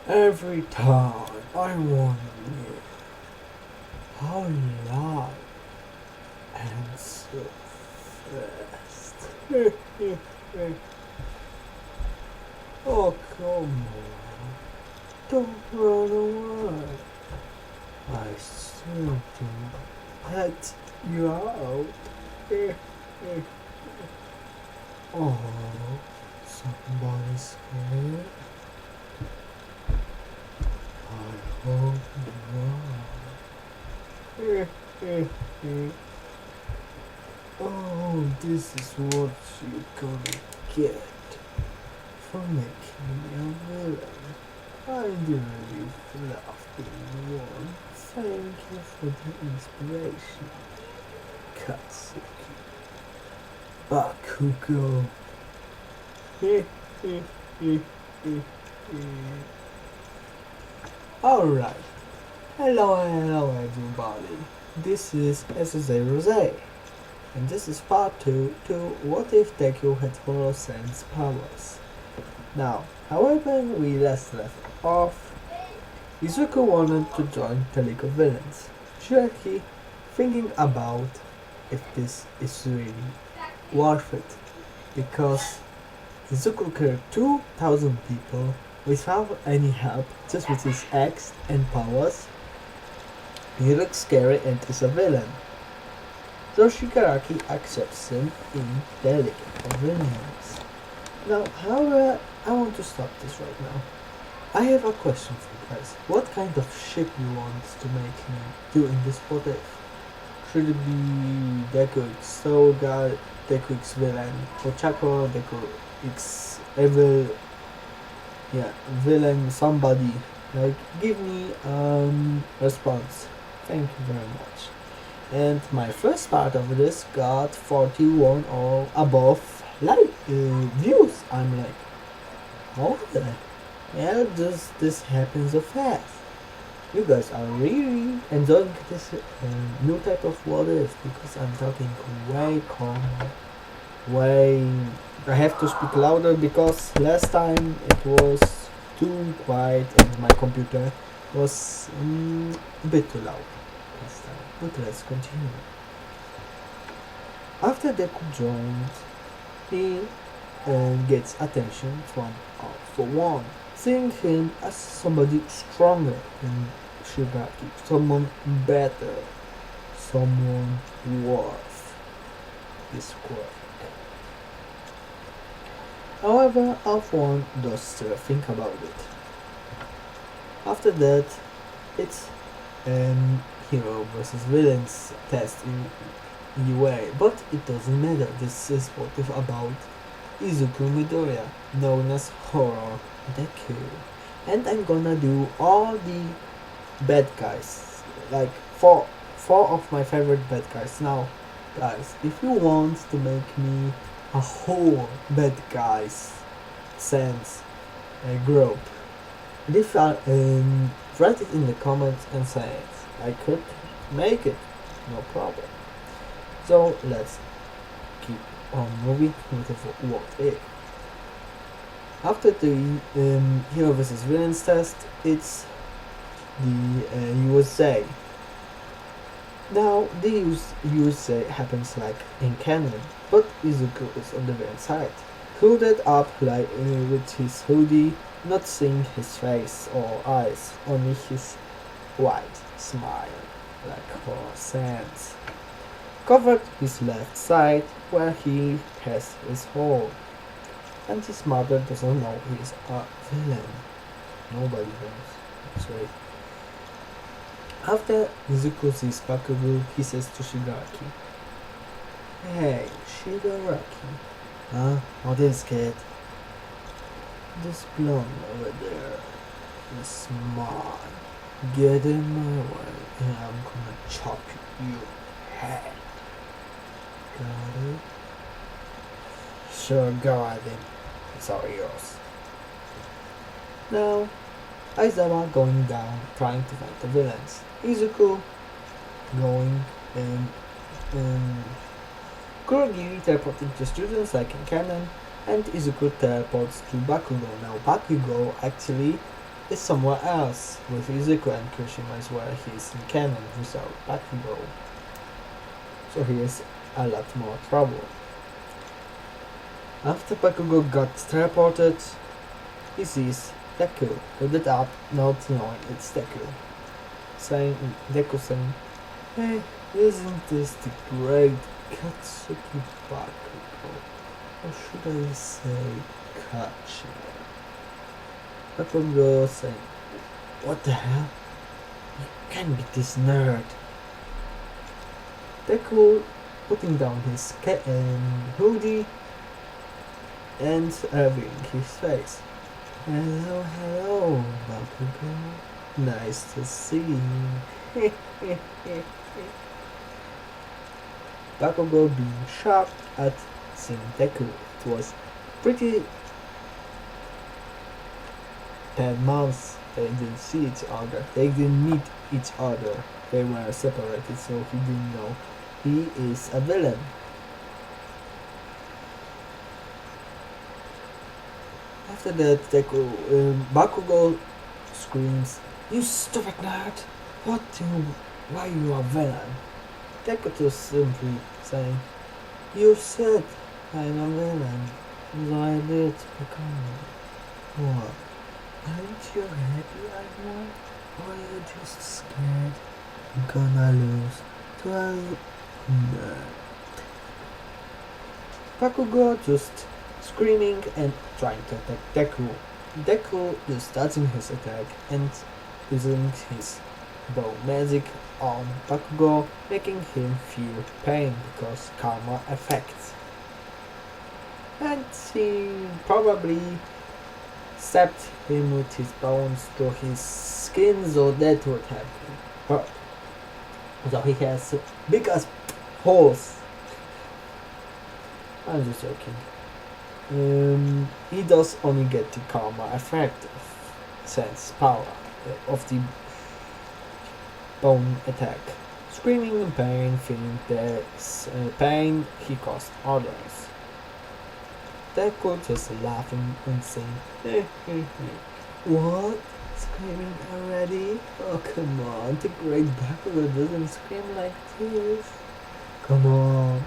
Every time I wonder how light and so fast. Oh, come on. Don't run away. I still to let you out. Oh, somebody's scared. I hope you are. Oh, this is what you're gonna get for making me a villain. I really love being one. Thank you for the inspiration, Katsuki. Bakugo. Alright. Hello everybody. This is SSA Rose. And this is part 2 to What If Deku had Sense powers. Now, however we last left off, Izuku wanted to join the League of Villains. Shiraki thinking about if this is really worth it, because Izuku killed 2,000 people without any help, just with his axe and powers. He looks scary and is a villain. So Shigaraki accepts him in the League of Villains. Now, however, I want to stop this right now. I have a question for you guys. What kind of ship you want to make me do in this What If? Should it be Deku X Soul God, Deku X Villain, Ochako, Deku X Evil, villain, somebody? Like, give me response. Thank you very much. And my first part of this got 41 or above views. I'm like, how the hell does this happen so fast? You guys are really enjoying this new type of What If, because I'm talking way calmer, way... I have to speak louder because last time it was too quiet and my computer was a bit too loud last time. But let's continue. After Deku joined, he gets attention from All For One, seeing him as somebody stronger than Shigaraki, someone better, someone worth his work. However, All For One does still think about it. After that, it's hero versus villains test in UA, but it doesn't matter. This is what it's about Izuku Midoriya, known as Horror Deku. And I'm gonna do all the bad guys, like four of my favorite bad guys. Now, guys, if you want to make me a whole bad guys sense group, write it in the comments and say it. I could make it, no problem. So let's keep on moving with the What If. After the hero versus villains test, it's the USA. Now the USA happens like in canon, but Izuku is on the villain side, hooded up like with his hoodie, not seeing his face or eyes, only his white smile, like for sands. Covered his left side where he has his hole, and his mother doesn't know he's a villain. Nobody knows, actually. After Izuku sees Bakugo, he says to Shigaraki, "Hey, Shigaraki. Huh? What is kid? This blonde over there is smart. Get in my way and I'm gonna chop your head. Got it? Sure, go at him. It's all yours." Now, Aizawa going down, trying to fight the villains. Izuku going and Kurogi teleporting to students like in canon, and Izuku teleports to Bakugo. Now Bakugo actually is somewhere else, with Izuku and Kirishima is where he is in canon without Bakugo. So he is a lot more trouble. After Bakugo got teleported, he sees Deku, without not knowing it's Deku. Deku saying, "Hey, isn't this the great Katsuki Bakugo? Or should I say Kachi?" Bakugo saying, "What the hell? You can't be this nerd." Deku putting down his hoodie and revealing his face. "Hello, hello, Bakugo. Nice to see you." Bakugo being shocked at seeing Deku. It was pretty 10 months they didn't see each other. They didn't meet each other. They were separated, so he didn't know he is a villain. After that, Bakugo screams, "You stupid nerd! Why you a villain?" Deku just simply saying, "You said I'm a villain, so I did become one. What? Aren't you happy I won? Or are you just scared I'm gonna lose to a nerd?" Bakugo just screaming and trying to attack Deku. Deku is dodging his attack and using his bow magic on Bakugo, making him feel pain because karma effect. And he probably stabbed him with his bones through his skin, so that would have hurt. So he has big as holes. I'm just joking. He does only get the karma effect of sense power of the bone attack. Screaming in pain, feeling the pain he caused others. Deku just laughing and saying, "What? Screaming already? Oh, come on, the great Bakugo doesn't scream like this. Come on,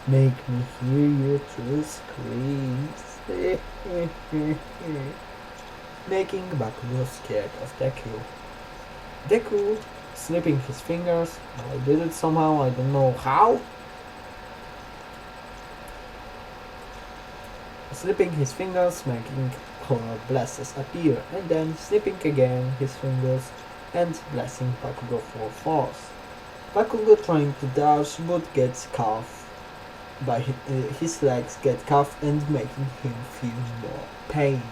make me hear your true screams." Making Bakugo scared of Deku. Deku snipping his fingers. I did it somehow, I don't know how. Snipping his fingers, making horror blasters appear, and then snipping again his fingers and blasting Bakugo full force. Bakugo trying to dodge but gets caught by his legs get caught and making him feel more pain.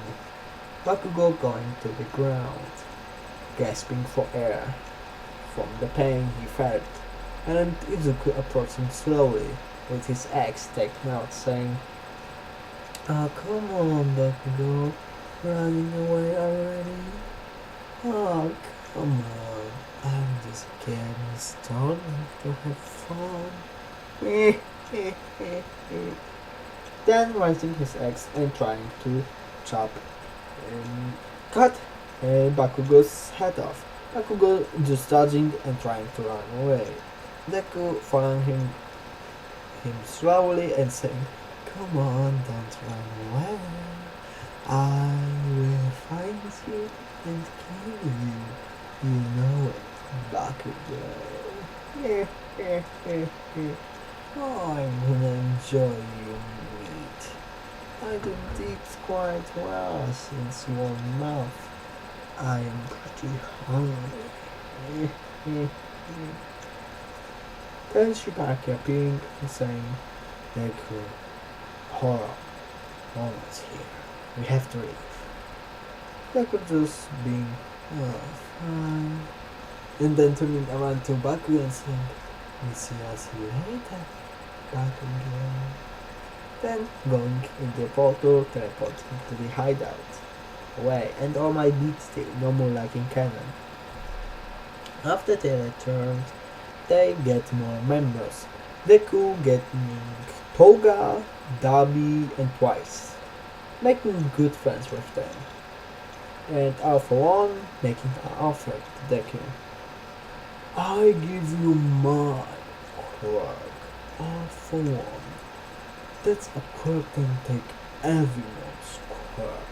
Bakugo going to the ground, gasping for air from the pain he felt, and Izuku approaching slowly with his axe taken out, saying, "Ah, come on, Bakugo, running away already? Oh, come on, I'm just getting started to have fun." Then raising his axe and trying to cut Bakugo's head off. Bakugo just dodging and trying to run away. Deku following him slowly and saying, "Come on, don't run away. I will find you and kill you. You know it, Bakugo." Oh, I'm gonna enjoy your meat. I didn't eat quite well since your mouth. I am pretty hungry. Then Shibaki appearing and saying, "Deku, horror, almost here. We have to leave." Deku just being, "Oh, fine." And then turning around to Baku and saying, "We'll see us later, Bakugo." Then going in the portal, teleporting to the hideout. Away, and all my beats stay no more like in canon. After they returned, they get more members. Deku getting Toga, Dabi, and Twice, making good friends with them. And all for one, making an offer to Deku. I give you my quirk, all for one. That's a quirk can take everyone's quirk,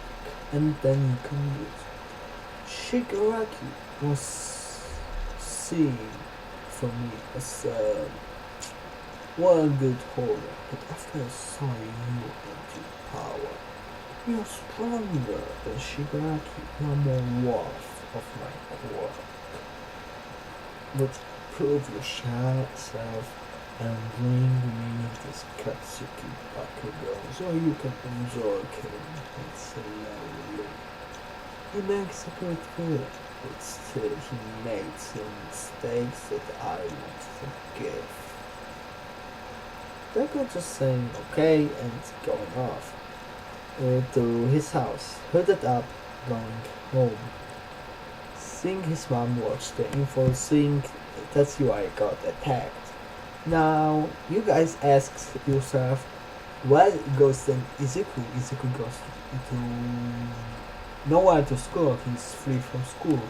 and then you can use it. Shigaraki was seen for me as one good holder, but after I saw you into power, you're stronger than Shigaraki. You're more worth of my quirk. But prove yourself and bring me this Katsuki Bakugo so you can enjoy killing it slowly. He makes a great villain, but still he made some mistakes that I won't forgive. Deku just saying okay and going off to his house, hooded up, going home. Seeing his mom watch the info, seeing that's why I got attacked. Now, you guys ask yourself, why goes then Izuku? Izuku goes to nowhere to school, he's free from school.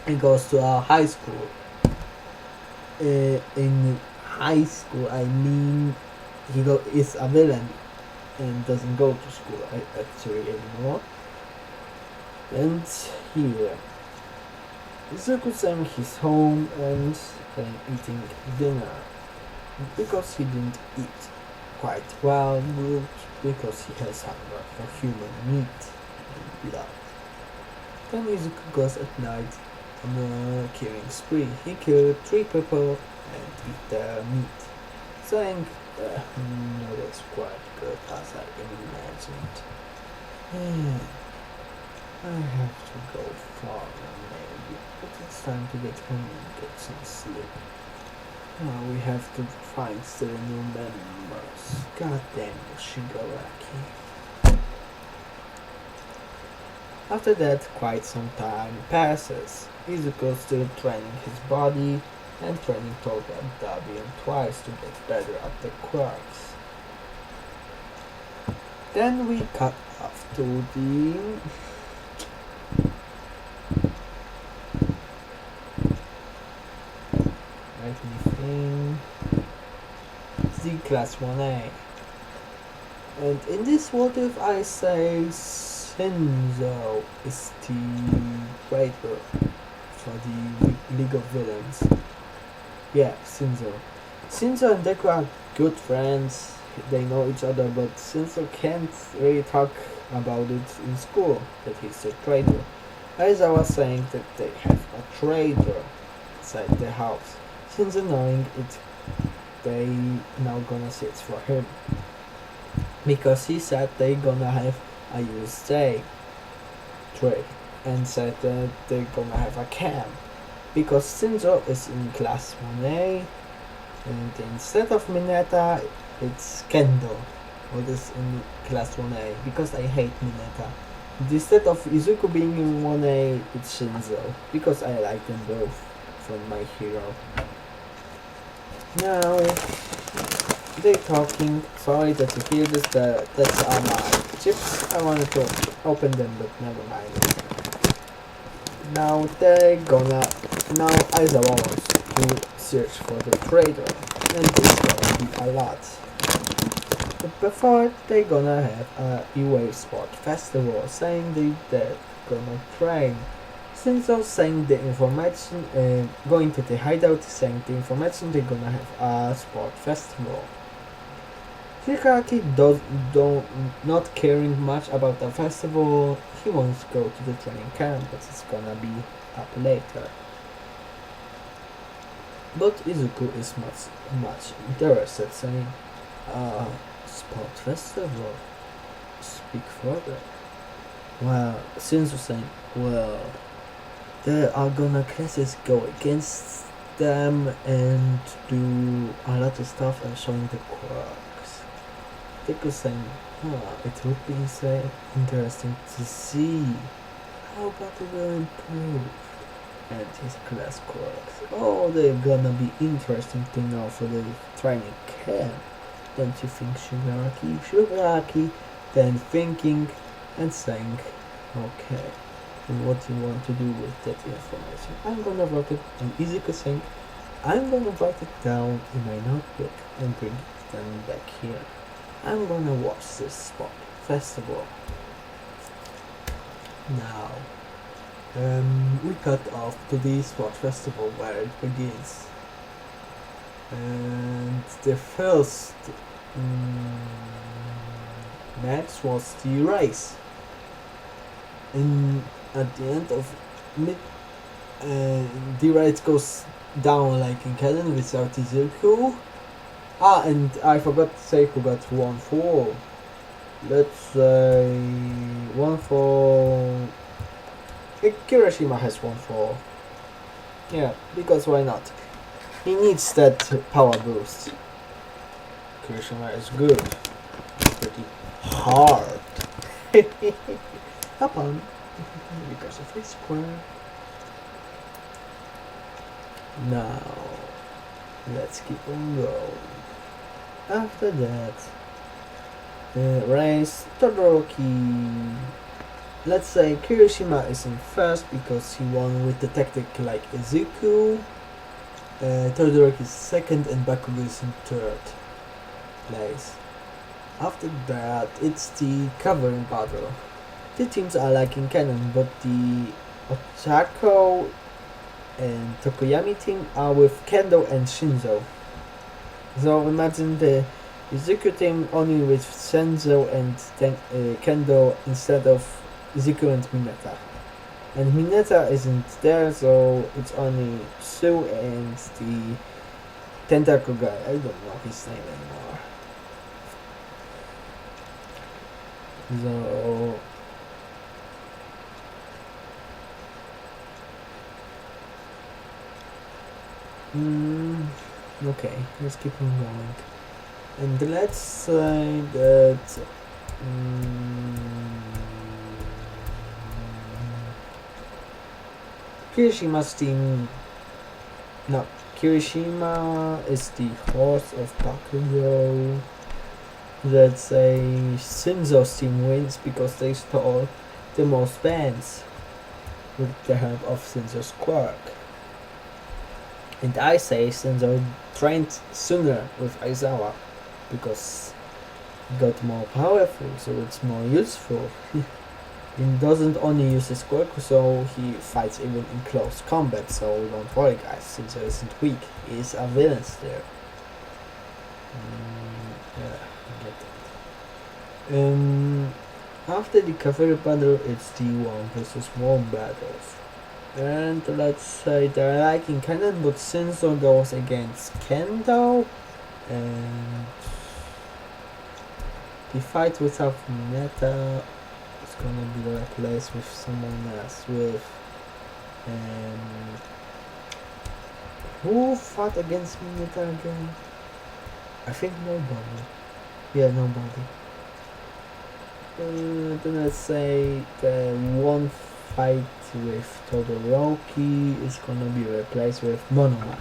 He goes to a high school. In high school, I mean, is a villain and doesn't go to school actually anymore. And here, Izuku-san he's home and eating dinner because he didn't eat quite well, because he has hunger for human meat and blood. Then Izuku goes at night on a killing spree. He killed 3 people and eat their meat, saying, no, that's quite good as I imagined. I have to go far maybe, but it's time to get home and get some sleep. Now we have to find still new members. God damn you, Shigaraki. After that, quite some time passes. Izuku still training his body and training Toga and Dabian twice to get better at the quirks. Then we cut off to the the class 1A. And in this, what if I say Shinzo is the traitor for the League of Villains? Yeah, Shinzo. Shinzo and Deku are good friends, they know each other, but Shinzo can't really talk about it in school, that he's a traitor. As I was saying, that they have a traitor inside the house. Shinzo knowing it, they now gonna search for him. Because he said they gonna have a USA trade and said that they gonna have a camp. Because Shinzo is in class 1A and instead of Mineta it's Kendo who is in class 1A, because I hate Mineta. Instead of Izuku being in 1A, it's Shinzo, because I like them both from My Hero. Now, they talking, sorry that you hear this, that's all my chips. I wanted to open them, but never mind. Now now Aizawa wants to search for the traitor, and it's gonna be a lot. But before, they gonna have a UA Sport Festival, saying they're gonna train. Shinzo saying the information, going to the hideout saying the information they're gonna have a sport festival. Shigaraki not caring much about the festival, he wants to go to the training camp, but it's gonna be up later. But Izuku is much interested, saying, sport festival, speak further. Well, Shinzo saying, well, there are gonna classes go against them and do a lot of stuff and showing the quirks. Deku saying, it would be interesting to see how Baku will improve and his class quirks. Oh, they're gonna be interesting to know for the training camp. Don't you think, Shigaraki? Shigaraki then thinking and saying, Okay. And what you want to do with that information? I'm gonna write it in Izuku sync. I'm gonna write it down in my notebook and bring it then back here. I'm gonna watch this spot festival. Now, we cut off to the spot festival where it begins. And the first match was the race. And at the end of the race goes down like in Canon without Izuku. And I forgot to say who got 1-4. Let's say 1-4. Kirishima has 1-4. Yeah, because why not? He needs that power boost. Kirishima is good. Pretty hard. Upon because of his square. Now let's keep on going. After that, race Todoroki. Let's say Kirishima is in first because he won with the tactic like Izuku. Todoroki is second and Bakugo is in third place. After that, it's the covering battle. The teams are like in canon, but the Ochako and Tokoyami team are with Kendo and Shinzo. So imagine the Izuku team only with Shinzo and Kendo instead of Izuku and Mineta. And Mineta isn't there, so it's only Tsu and the Tentacle guy. I don't know his name anymore. So okay, let's keep on going. And let's say that Kirishima's team. No, Kirishima is the horse of Bakugo. Let's say Shinzo's team wins because they stole the most bands with the help of Shinzo's quirk. And I say Shinzo trained sooner with Aizawa because he got more powerful, so it's more useful. He doesn't only use his quirk, so he fights even in close combat, so don't worry guys, Shinzo isn't weak, he is a villain there. Yeah, I get that. After the cavalry battle, it's the 1-versus-1 battles. And let's say they're like in canon, but Shinzo goes against Kendo, and the fight without Mineta is gonna be replaced with someone else. With who fought against Mineta again? I think nobody. Yeah, nobody. Then let's say the one fight with Todoroki is gonna be replaced with Monoma.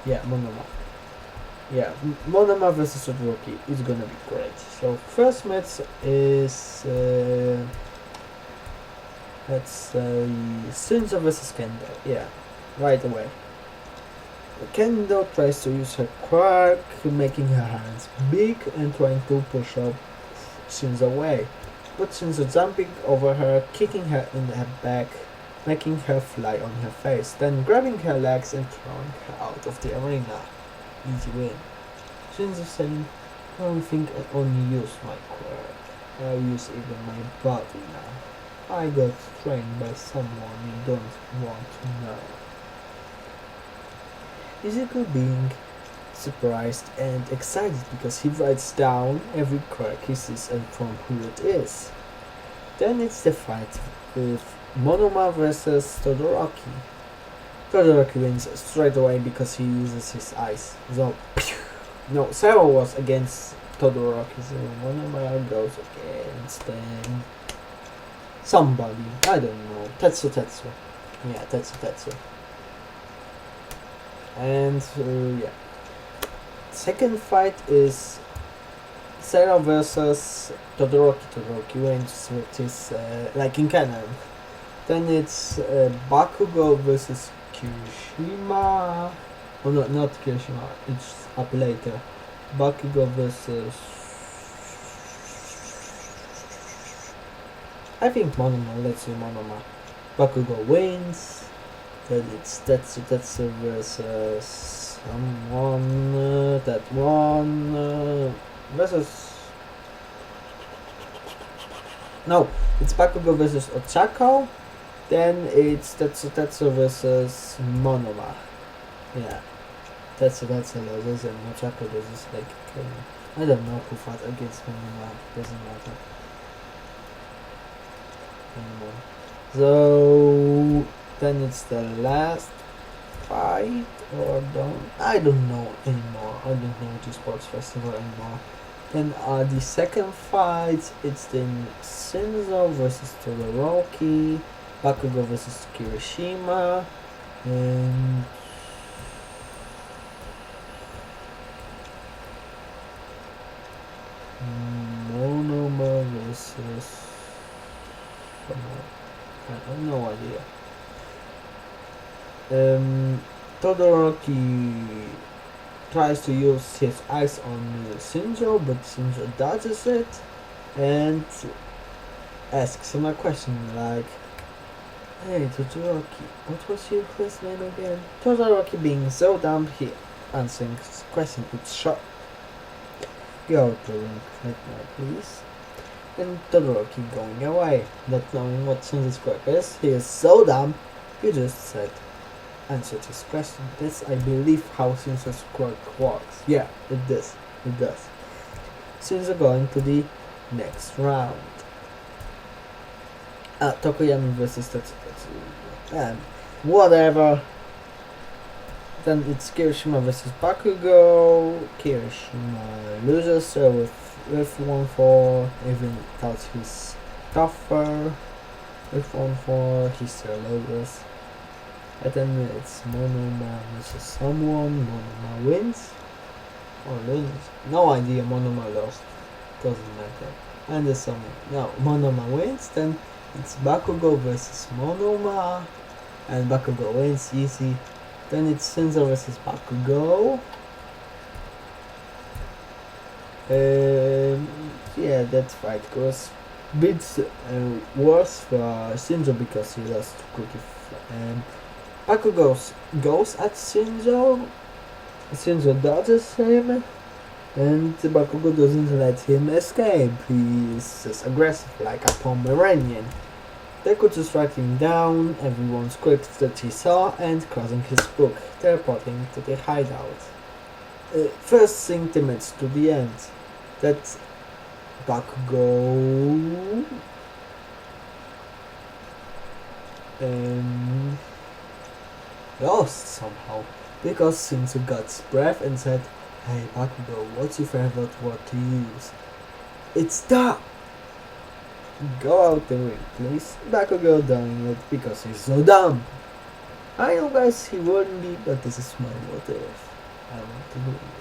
Yeah, Monoma. Yeah, Monoma versus Todoroki is gonna be great. So first match is let's say Shinzo versus Kendo. Yeah, right away. Kendo tries to use her quirk, making her hands big and trying to push up Shinzo away. But Shinzo jumping over her, kicking her in her back, making her fly on her face, then grabbing her legs and throwing her out of the arena. Easy win. Shinzo saying, I don't think I only use my quirk. I use even my body now. I got trained by someone you don't want to know. Izuku being surprised and excited because he writes down every quirk he sees and from who it is. Then it's the fight with Monoma versus Todoroki. Todoroki wins straight away because he uses his eyes. So, no, Zero was against Todoroki, so Monoma goes against somebody. I don't know. Tetsu. Yeah, Tetsu. And yeah. Second fight is Sarah versus Todoroki. Todoroki wins, which is like in canon. Then it's Bakugo versus Kirishima. Oh no, not Kirishima. It's up later. Bakugo versus. I think Monoma. Let's say Monoma. Bakugo wins. Then it's Tetsu versus someone. That one versus. No, it's Bakugo versus Ochako. Then it's Tetsu versus Monoma. Yeah. Tetsu loses and Ochako loses like I don't know who fought against Monoma. Doesn't matter anymore. So then it's the last fight or I don't know anymore. I don't know the sports festival anymore. Then the second fight, it's then Shinzo versus Todoroki, Bakugo versus Kirishima, and Monoma versus I have no idea. Todoroki tries to use his eyes on Shinjo, but Shinjo dodges it and asks him a question like, "Hey Todoroki, what was your first name again?" Todoroki being so dumb, he answering his question with shock. "Go to the right now, please." And Todoroki going away, not knowing what Shinjo's quirk is. He is so dumb, he just said, answered his question. That's, I believe, how Shinjo's quirk works. Yeah, it does. It does. Shinjo going to the next round. Tokoyami versus Tetsu. Whatever. Then it's Kirishima versus Bakugo. Kirishima loses with 1-4, even though he's tougher. With 1-4, he still loses. And then it's Monoma versus someone. Monoma wins or loses. No idea. Monoma lost. Doesn't matter. And there's someone. No, Monoma wins. Then it's Bakugo versus Monoma, and Bakugo wins easy. Then it's Shinzo versus Bakugo. Yeah, that fight goes bit worse for Shinjo because he lost quickly. Bakugo goes at Shinjo. Shinjo dodges him, and Bakugo doesn't let him escape. He's just aggressive like a Pomeranian. Deku just writing down everyone's script that he saw and closing his book, teleporting to the hideout. First 60 minutes to the end. That Bakugo lost somehow because Shinzo got his breath and said, "Hey Bakugo, what's your favorite word to use?" "It's da!" "Go out the ring, please." Bakugo doing it because he's so dumb. I know guys, he wouldn't be, but this is my what if. I want to do it.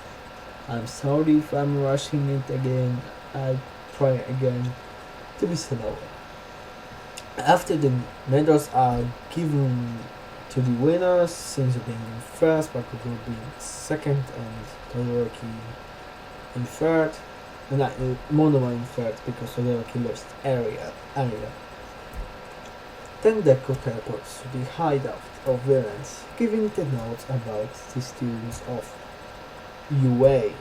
I'm sorry if I'm rushing it again. I'll try again to be slower. After the medals are given to the winners, Shinzo being in first, Bakugo being second, and Todoroki in third. Monoma in third because Todoroki lost area. Then Deku teleports to the hideout of villains, giving the notes about the students of UA.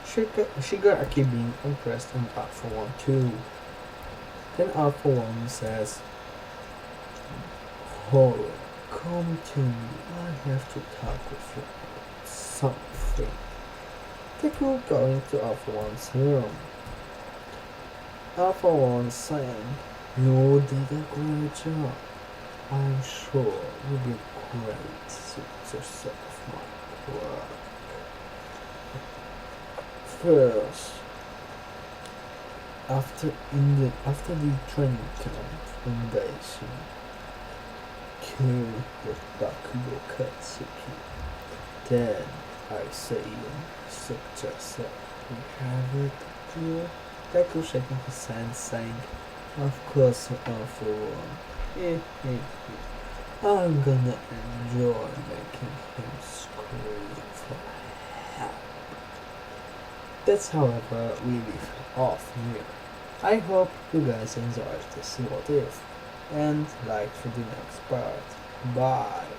Shigaraki being impressed and Alpha 1 too. Then Alpha 1 says, "Horror, come to me. I have to talk with you about something." Deku going to Alpha 1's room. Alpha 1 saying, "You did a great job. I'm sure you did great. Suit yourself, my work." First, after the training camp invasion, kill the Bakugo Katsuki. Then I say, "Suit yourself. We have it Yeah, Deku shaking his hand, saying, "Of course, awful one. I'm gonna enjoy making him scream for help." That's however we leave off here. I hope you guys enjoyed this what if and like for the next part. Bye.